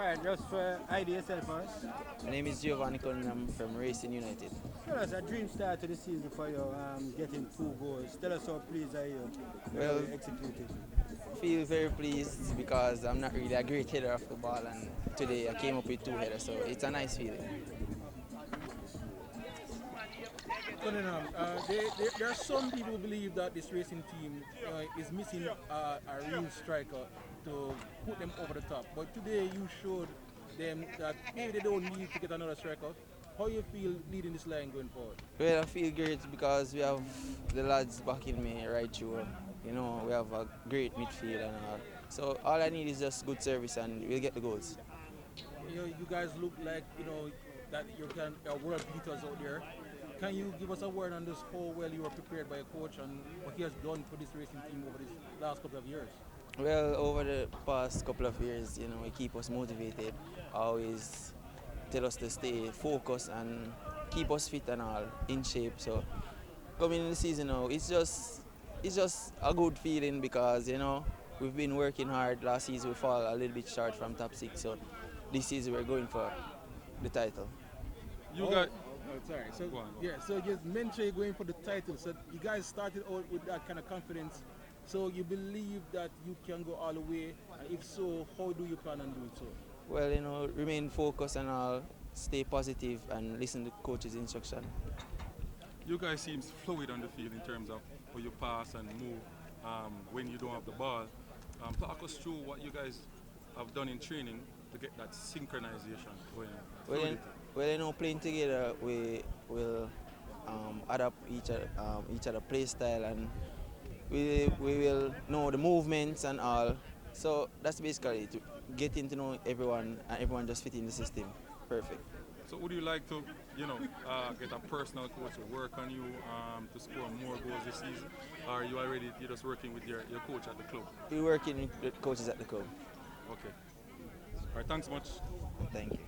Alright, just ID yourself first. My name is Giovanni Cunningham from Racing United. Tell us a dream start to the season for you getting 2 goals. Tell us how pleased are you with how Well, you executed. feel very pleased because I'm not really a great header of the ball, and today I came up with two headers, so it's a nice feeling. Cunningham, there are some people who believe that this racing team is missing a real striker to put them over the top. But today you showed them that maybe they don't need to get another striker. How you feel leading this line going forward? Well, I feel great because we have the lads backing me right through. You know, we have a great midfield and all. So all I need is just good service and we'll get the goals. You guys look like that you can world beaters out there. Can you give us a word on this how well you were prepared by a coach and what he has done for this racing team over these last couple of years? Well, over the past couple of years, you know, he keep us motivated, always tell us to stay focused and keep us fit and all in shape. So coming in the season now, it's just a good feeling because you know we've been working hard. Last season we fall a little bit short from top six, so this season we're going for the title. You Oh, got sorry. So Go on. yeah, so you mentioned you're going for the title. So you guys started out with that kind of confidence. So you believe that you can go all the way, and if so, how do you plan on doing so? Well, you know, remain focused and all, stay positive and listen to coach's instruction. you guys seems fluid on the field in terms of how you pass and move when you don't have the ball. Talk us through what you guys have done in training to get that synchronization going. Well, Fluidity. you know, playing together, we will adapt each other play style, and we will know the movements and all. So that's basically to getting to know everyone and everyone just fit in the system. Perfect. So would you like to, get a personal coach to work on you to score more goals this season? Or are you already you're just working with your coach at the club? We're working with coaches at the club. Okay. All right, thanks much. Thank you.